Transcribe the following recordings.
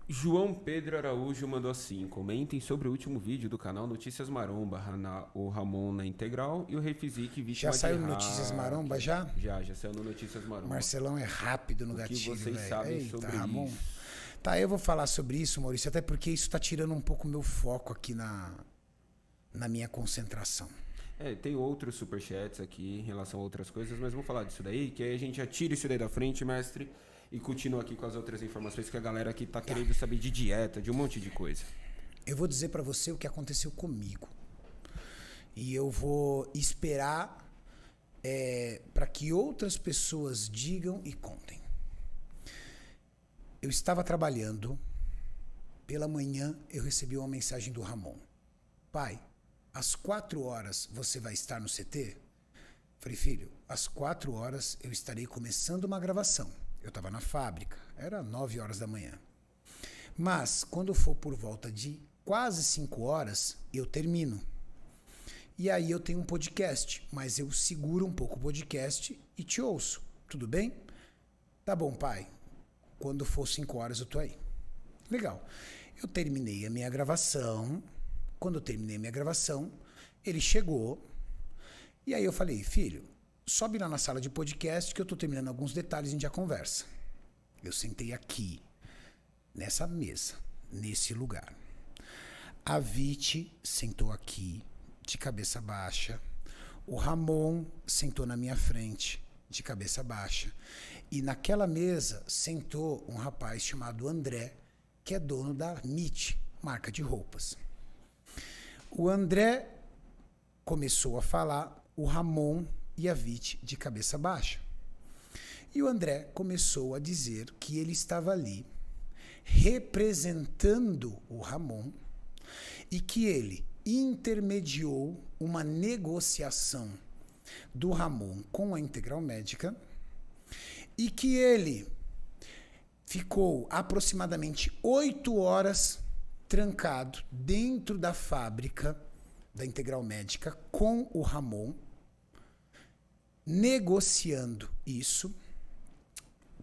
João Pedro Araújo mandou assim: comentem sobre o último vídeo do canal Notícias Maromba, o Ramon na integral e o Refizik Já vítima de saiu no Notícias Maromba, hacker. já? Já saiu no Notícias Maromba. Marcelão é rápido no O que gatilho, vocês velho. sabem Eita, sobre Ramon. isso? Tá, eu vou falar sobre isso, Maurício, até porque isso tá tirando um pouco meu foco aqui na minha concentração. Tem outros superchats aqui em relação a outras coisas, mas vamos falar disso daí, que aí a gente já tira isso daí da frente, mestre, e continua aqui com as outras informações que a galera aqui tá querendo saber de dieta, de um monte de coisa. Eu vou dizer pra você o que aconteceu comigo. E eu vou esperar para que outras pessoas digam e contem. Eu estava trabalhando, pela manhã eu recebi uma mensagem do Ramon. Pai, às 4 horas você vai estar no CT? Falei, filho, às 4 horas eu estarei começando uma gravação. Eu estava na fábrica, era 9 horas da manhã. Mas, quando for por volta de quase 5 horas, eu termino. E aí eu tenho um podcast, mas eu seguro um pouco o podcast e te ouço. Tudo bem? Tá bom, pai. Quando for 5 horas eu tô aí. Legal. Eu terminei a minha gravação. Quando eu terminei a minha gravação, ele chegou. E aí eu falei, filho, sobe lá na sala de podcast que eu tô terminando alguns detalhes e a gente já conversa. Eu sentei aqui, nessa mesa, nesse lugar. A Viti sentou aqui, de cabeça baixa. O Ramon sentou na minha frente, de cabeça baixa. E naquela mesa sentou um rapaz chamado André, que é dono da MIT, marca de roupas. O André começou a falar, o Ramon e a Viti de cabeça baixa. E o André começou a dizer que ele estava ali representando o Ramon e que ele intermediou uma negociação do Ramon com a Integral Médica e que ele ficou aproximadamente 8 horas trancado dentro da fábrica da Integral Médica com o Ramon, negociando isso,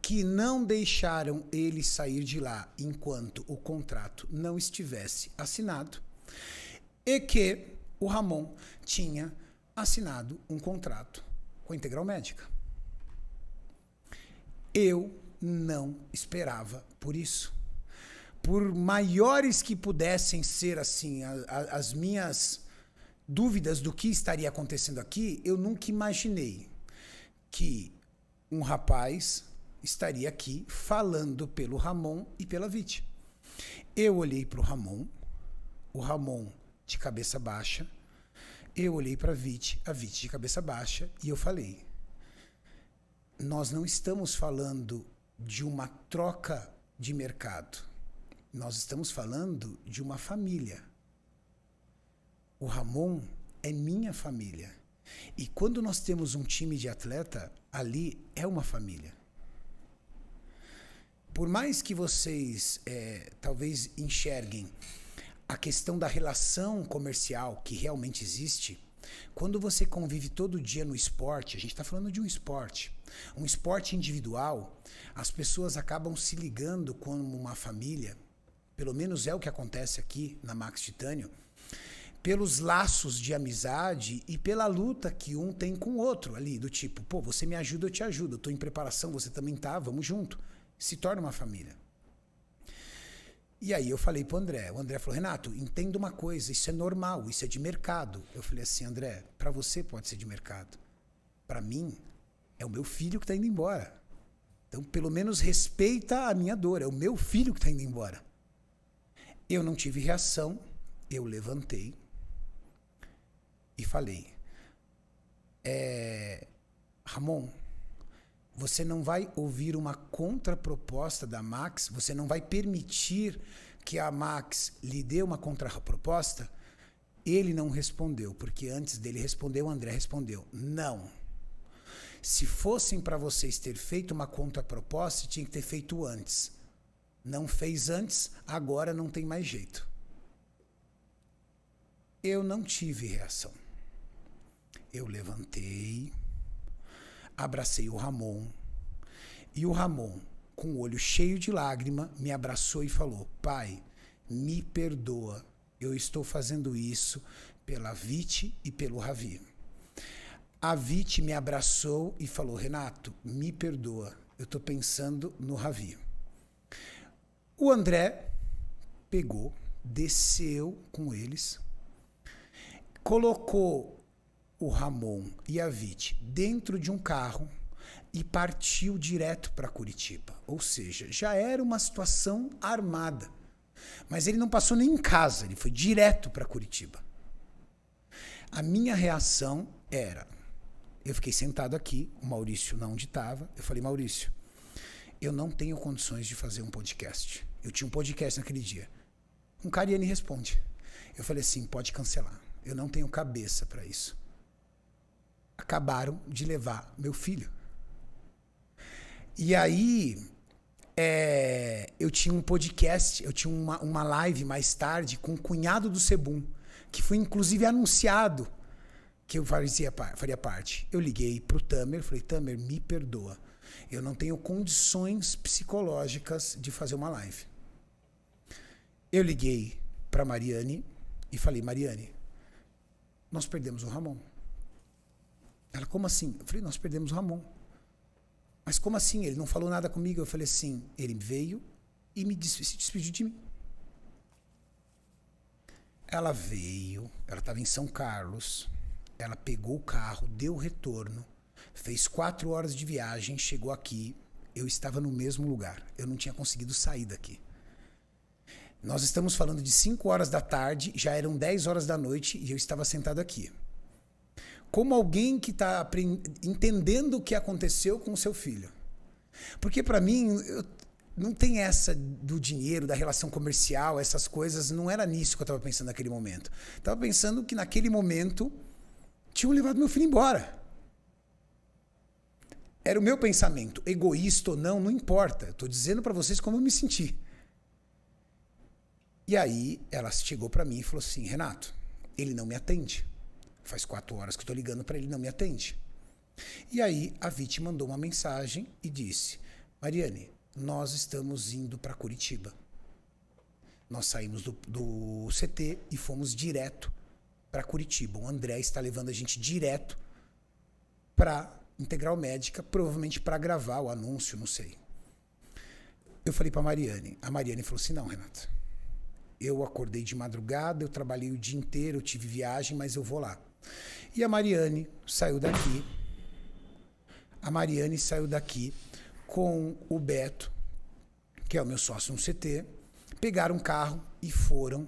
que não deixaram ele sair de lá enquanto o contrato não estivesse assinado e que o Ramon tinha assinado um contrato com a Integral Médica. Eu não esperava por isso. Por maiores que pudessem ser assim as minhas dúvidas do que estaria acontecendo aqui, eu nunca imaginei que um rapaz estaria aqui falando pelo Ramon e pela Viti. Eu olhei para o Ramon de cabeça baixa, eu olhei para a Viti de cabeça baixa, e eu falei, nós não estamos falando de uma troca de mercado, nós estamos falando de uma família. O Ramon é minha família. E quando nós temos um time de atleta, ali é uma família. Por mais que vocês talvez enxerguem a questão da relação comercial que realmente existe, quando você convive todo dia no esporte, a gente está falando de um esporte individual, as pessoas acabam se ligando como uma família, pelo menos é o que acontece aqui na Max Titânio, pelos laços de amizade e pela luta que um tem com o outro ali, do tipo, pô, você me ajuda, eu te ajudo, eu tô em preparação, você também tá, vamos junto. Se torna uma família. E aí eu falei pro André, o André falou, Renato, entenda uma coisa, isso é normal, isso é de mercado. Eu falei assim, André, para você pode ser de mercado. Para mim, é o meu filho que tá indo embora. Então, pelo menos respeita a minha dor, é o meu filho que tá indo embora. Eu não tive reação, eu levantei e falei, Ramon, você não vai ouvir uma contraproposta da Max? Você não vai permitir que a Max lhe dê uma contraproposta? Ele não respondeu, porque antes dele responder, o André respondeu, não. Se fossem para vocês ter feito uma contraproposta, tinha que ter feito antes. Não fez antes, agora não tem mais jeito. Eu não tive reação. Eu levantei, abracei o Ramon, e o Ramon, com o olho cheio de lágrima, me abraçou e falou: pai, me perdoa, eu estou fazendo isso pela Viti e pelo Ravi. A Viti me abraçou e falou: Renato, me perdoa, eu estou pensando no Ravi. O André pegou, desceu com eles, colocou o Ramon e a Viti dentro de um carro e partiu direto para Curitiba. Ou seja, já era uma situação armada. Mas ele não passou nem em casa, ele foi direto para Curitiba. A minha reação era... Eu fiquei sentado aqui, o Maurício não onde estava. Eu falei: Maurício, eu não tenho condições de fazer um podcast. Eu tinha um podcast naquele dia. Um Cariani responde. Eu falei assim: pode cancelar. Eu não tenho cabeça para isso. Acabaram de levar meu filho. E aí, eu tinha um podcast, eu tinha uma live mais tarde com o cunhado do Sebum, que foi inclusive anunciado que eu faria parte. Eu liguei pro Tamer, falei: Tamer, me perdoa. Eu não tenho condições psicológicas de fazer uma live. Eu liguei pra Mariane e falei: Mariane, nós perdemos o Ramon. Ela: como assim? Eu falei: nós perdemos o Ramon. Mas como assim? Ele não falou nada comigo. Eu falei assim: ele veio e se despediu de mim. Ela veio, ela estava em São Carlos, ela pegou o carro, deu retorno, fez 4 horas de viagem, chegou aqui, eu estava no mesmo lugar, eu não tinha conseguido sair daqui. Nós estamos falando de 5 horas da tarde, já eram 10 horas da noite e eu estava sentado aqui. Como alguém que está entendendo o que aconteceu com o seu filho. Porque para mim, não tem essa do dinheiro, da relação comercial, essas coisas, não era nisso que eu estava pensando naquele momento. Estava pensando que naquele momento tinham levado meu filho embora. Era o meu pensamento, egoísta ou não, não importa. Estou dizendo para vocês como eu me senti. E aí ela chegou para mim e falou assim: Renato, ele não me atende. Faz 4 horas que eu estou ligando para ele, não me atende. E aí a Viti mandou uma mensagem e disse: Mariane, nós estamos indo para Curitiba. Nós saímos do CT e fomos direto para Curitiba. O André está levando a gente direto para Integral Médica, provavelmente para gravar o anúncio, não sei. Eu falei para a Mariane. A Mariane falou assim: não, Renato, eu acordei de madrugada, eu trabalhei o dia inteiro, eu tive viagem, mas eu vou lá. E a Mariane saiu daqui. A Mariane saiu daqui com o Beto, que é o meu sócio no CT, pegaram um carro e foram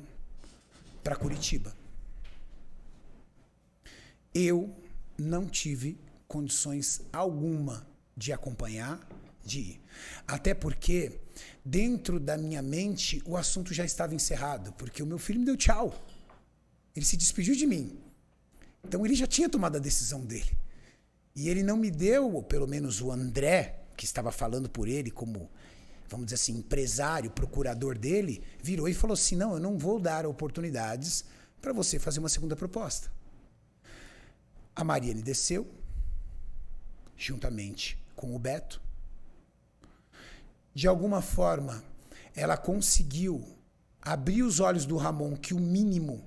para Curitiba. Eu não tive condições alguma de acompanhar, de ir. Até porque, dentro da minha mente, o assunto já estava encerrado, porque o meu filho me deu tchau. Ele se despediu de mim. Então ele já tinha tomado a decisão dele. E ele não me deu, pelo menos o André, que estava falando por ele como, vamos dizer assim, empresário, procurador dele, virou e falou assim: não, eu não vou dar oportunidades para você fazer uma segunda proposta. A Mariane desceu, juntamente com o Beto. De alguma forma, ela conseguiu abrir os olhos do Ramon, que o mínimo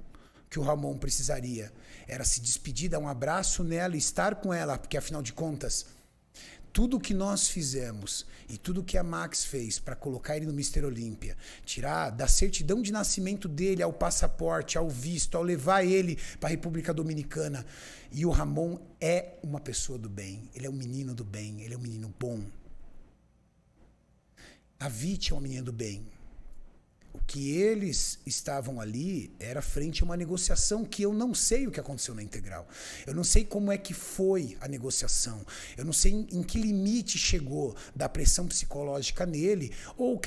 que o Ramon precisaria era se despedir, dar um abraço nela e estar com ela, porque afinal de contas, tudo que nós fizemos e tudo que a Max fez para colocar ele no Mr. Olímpia, tirar da certidão de nascimento dele ao passaporte, ao visto, ao levar ele para a República Dominicana, e o Ramon é uma pessoa do bem, ele é um menino do bem, ele é um menino bom. A Viti é uma menina do bem. O que eles estavam ali era frente a uma negociação que eu não sei o que aconteceu na Integral. Eu não sei como é que foi a negociação. Eu não sei em que limite chegou da pressão psicológica nele ou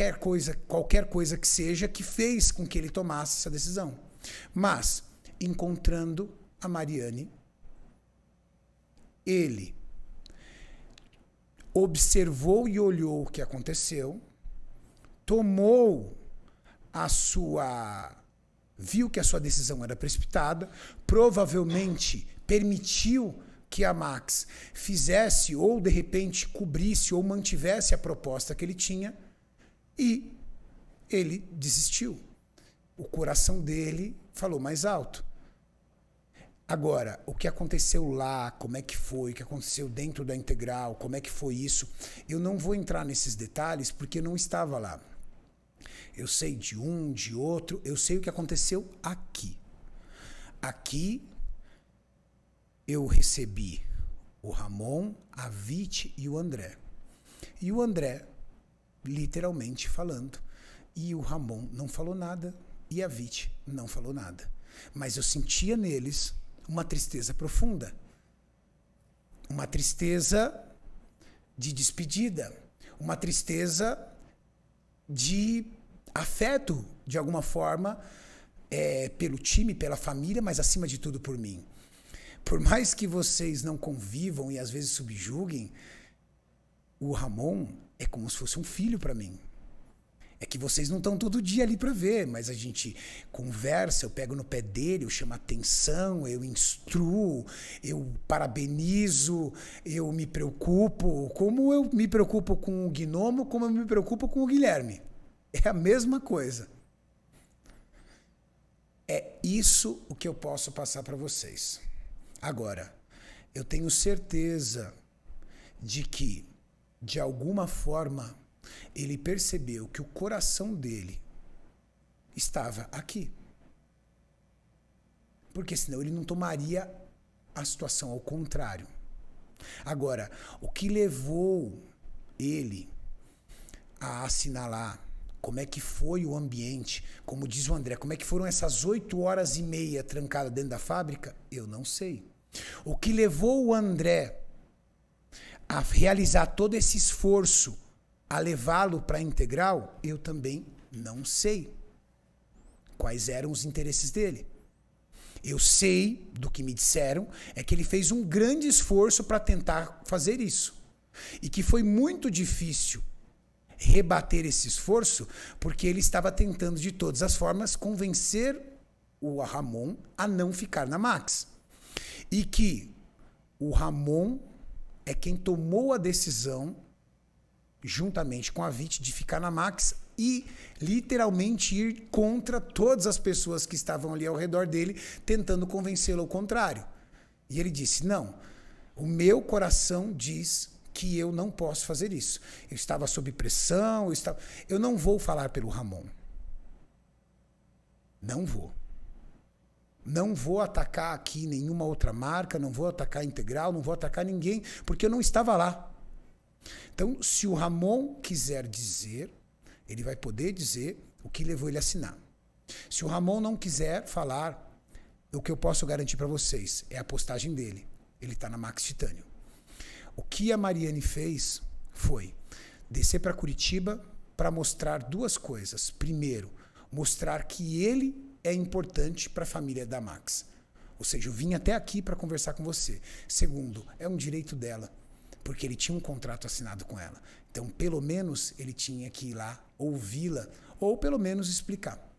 qualquer coisa que seja que fez com que ele tomasse essa decisão. Mas, encontrando a Mariane, ele observou e olhou o que aconteceu, viu que a sua decisão era precipitada, provavelmente permitiu que a Max fizesse ou, de repente, cobrisse ou mantivesse a proposta que ele tinha, e ele desistiu. O coração dele falou mais alto. Agora, o que aconteceu lá, como é que foi, o que aconteceu dentro da Integral, como é que foi isso, eu não vou entrar nesses detalhes porque eu não estava lá. Eu sei de um, de outro, eu sei o que aconteceu aqui. Aqui, eu recebi o Ramon, a Vit e o André. E o André, literalmente falando, e o Ramon não falou nada, e a Vit não falou nada. Mas eu sentia neles uma tristeza profunda. Uma tristeza de despedida. Uma tristeza de afeto, de alguma forma, pelo time, pela família, mas acima de tudo por mim. Por mais que vocês não convivam e às vezes subjuguem, o Ramon é como se fosse um filho para mim. É que vocês não estão todo dia ali para ver, mas a gente conversa, eu pego no pé dele, eu chamo atenção, eu instruo, eu parabenizo, eu me preocupo, como eu me preocupo com o Gnomo, como eu me preocupo com o Guilherme. É a mesma coisa. É isso o que eu posso passar para vocês. Agora, eu tenho certeza de que, de alguma forma, ele percebeu que o coração dele estava aqui. Porque senão ele não tomaria a situação ao contrário. Agora, o que levou ele a assinalar como é que foi o ambiente, como diz o André, como é que foram essas 8h30 trancadas dentro da fábrica, eu não sei. O que levou o André a realizar todo esse esforço, a levá-lo para a Integral, eu também não sei quais eram os interesses dele. Eu sei, do que me disseram, é que ele fez um grande esforço para tentar fazer isso. E que foi muito difícil rebater esse esforço, porque ele estava tentando, de todas as formas, convencer o Ramon a não ficar na Max. E que o Ramon é quem tomou a decisão, juntamente com a Vit, de ficar na Max e literalmente ir contra todas as pessoas que estavam ali ao redor dele, tentando convencê-lo ao contrário. E ele disse, não, o meu coração diz que eu não posso fazer isso. Eu estava sob pressão, eu não vou falar pelo Ramon. Não vou. Não vou atacar aqui nenhuma outra marca, não vou atacar a Integral, não vou atacar ninguém, porque eu não estava lá. Então, se o Ramon quiser dizer, ele vai poder dizer o que levou ele a assinar. Se o Ramon não quiser falar, o que eu posso garantir para vocês é a postagem dele. Ele está na Max Titânio. O que a Mariane fez foi descer para Curitiba para mostrar duas coisas. Primeiro, mostrar que ele é importante para a família da Max. Ou seja, eu vim até aqui para conversar com você. Segundo, é um direito dela, porque ele tinha um contrato assinado com ela. Então, pelo menos, ele tinha que ir lá, ouvi-la, ou pelo menos explicar.